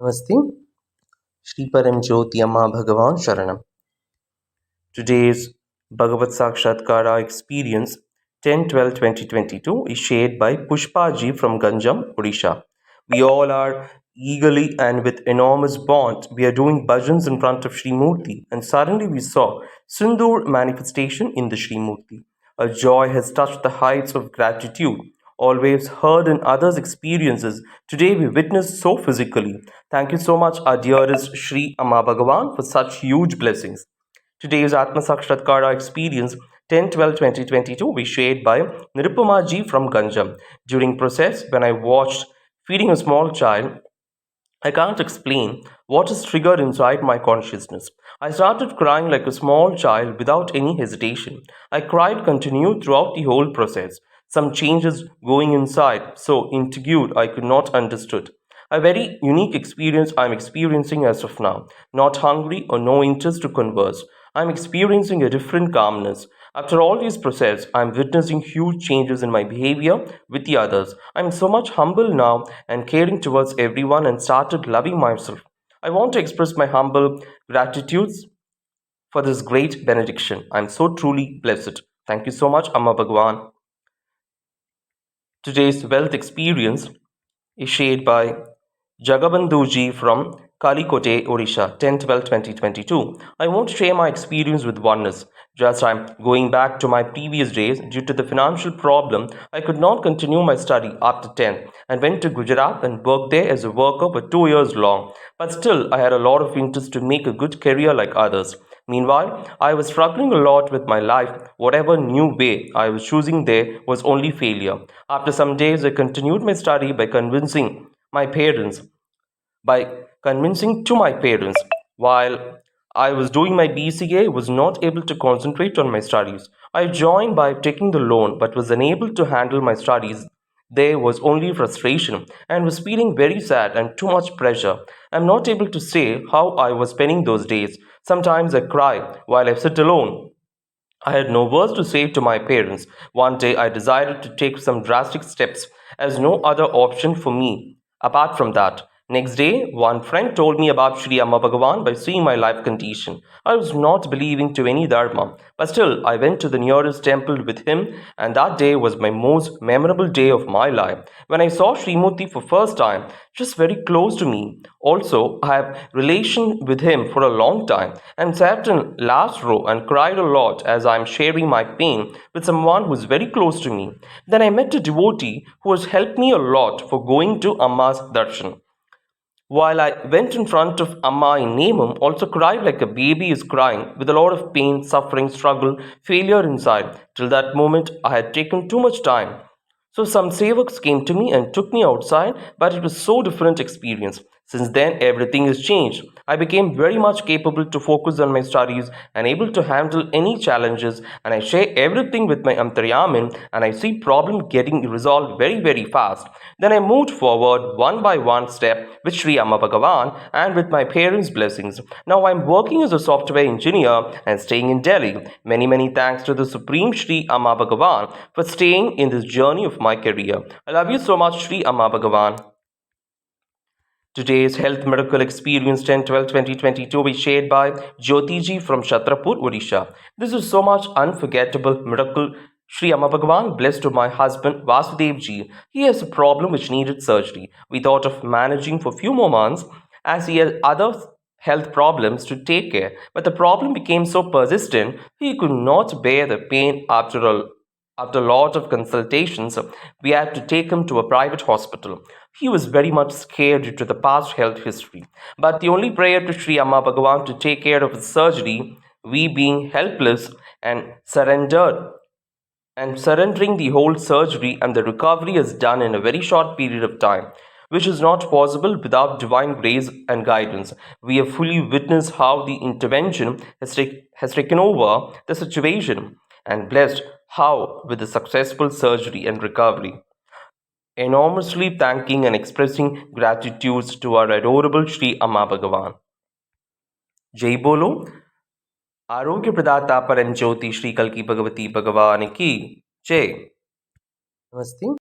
Namaste. Shri Param Jyoti Amma Bhagavan Sharanam. Today's Bhagavath Sakshatkara experience 10-12-2022 is shared by Pushpa ji from Ganjam, Odisha. We all are eagerly and with enormous bond. We are doing bhajans in front of Sri Murti, and suddenly we saw Sindur manifestation in the Sri Murti. A joy has touched the heights of gratitude, always heard in others' experiences. Today we witness so physically. Thank you so much, our dearest Sri Amma Bhagavan, for such huge blessings. Today's Atma Sakshatkara experience 10-12-2022 was shared by Nirupama ji from Ganjam. During process, when I watched feeding a small child, I can't explain what is triggered inside my consciousness. I started crying like a small child without any hesitation. I cried continued throughout the whole process. Some changes going inside, so intrigued I could not understood. A very unique experience I'm experiencing as of now. Not hungry or no interest to converse. I'm experiencing a different calmness. After all these process, I'm witnessing huge changes in my behavior with the others. I'm so much humble now and caring towards everyone and started loving myself. I want to express my humble gratitudes for this great benediction. I'm so truly blessed. Thank you so much, Amma Bhagwan. Today's wealth experience is shared by Jagabandhuji from Kalikote, Odisha, 10-12-2022. I won't share my experience with oneness. Just I'm going back to my previous days. Due to the financial problem, I could not continue my study after 10 and went to Gujarat and worked there as a worker for 2 years long. But still, I had a lot of interest to make a good career like others. Meanwhile, I was struggling a lot with my life. Whatever new way I was choosing there was only failure. After some days, I continued my study my parents by convincing to my parents while I was doing my BCA was not able to concentrate on my studies. I joined by taking the loan but was unable to handle my studies. There was only frustration and was feeling very sad and too much pressure. I'm not able to say how I was spending those days. Sometimes I cry while I sit alone. I had no words to say to my parents. One day I decided to take some drastic steps, as no other option for me apart from that. Next day, one friend told me about Sri Amma Bhagavan by seeing my life condition. I was not believing to any dharma, but still I went to the nearest temple with him, and that day was my most memorable day of my life. When I saw Srimurti for first time, just very close to me. Also, I have relation with him for a long time and sat in last row and cried a lot as I am sharing my pain with someone who is very close to me. Then I met a devotee who has helped me a lot for going to Amma's darshan. While I went in front of Amma in Nemam, also cried like a baby is crying, with a lot of pain, suffering, struggle, failure inside. Till that moment, I had taken too much time. So some sevaks came to me and took me outside, but it was so different experience. Since then, everything has changed. I became very much capable to focus on my studies and able to handle any challenges, and I share everything with my Antaryamin, and I see problem getting resolved very, very fast. Then I moved forward one by one step with Sri Amma Bhagavan and with my parents' blessings. Now I'm working as a software engineer and staying in Delhi. Many, many thanks to the Supreme Sri Amma Bhagavan for staying in this journey of my career. I love you so much, Sri Amma Bhagavan. Today's health miracle experience 10-12-2022 is shared by Jyotiji from Chhatrapur, Odisha. This is so much unforgettable miracle. Sri Amma Bhagavan blessed to my husband Vasudev ji. He has a problem which needed surgery. We thought of managing for few more months as he had other health problems to take care. But the problem became so persistent he could not bear the pain after a lot of consultations, we had to take him to a private hospital. He was very much scared due to the past health history. But the only prayer to Sri Amma Bhagavan to take care of his surgery, we being helpless and surrendering the whole surgery and the recovery is done in a very short period of time, which is not possible without divine grace and guidance. We have fully witnessed how the intervention has taken over the situation and blessed how with the successful surgery and recovery. Enormously thanking and expressing gratitude to our adorable Sri Amma Bhagavan. Jai Bolo, आरोग्य प्रदाता परम ज्योति श्री कल की भगवती भगवान की जय. Namaste.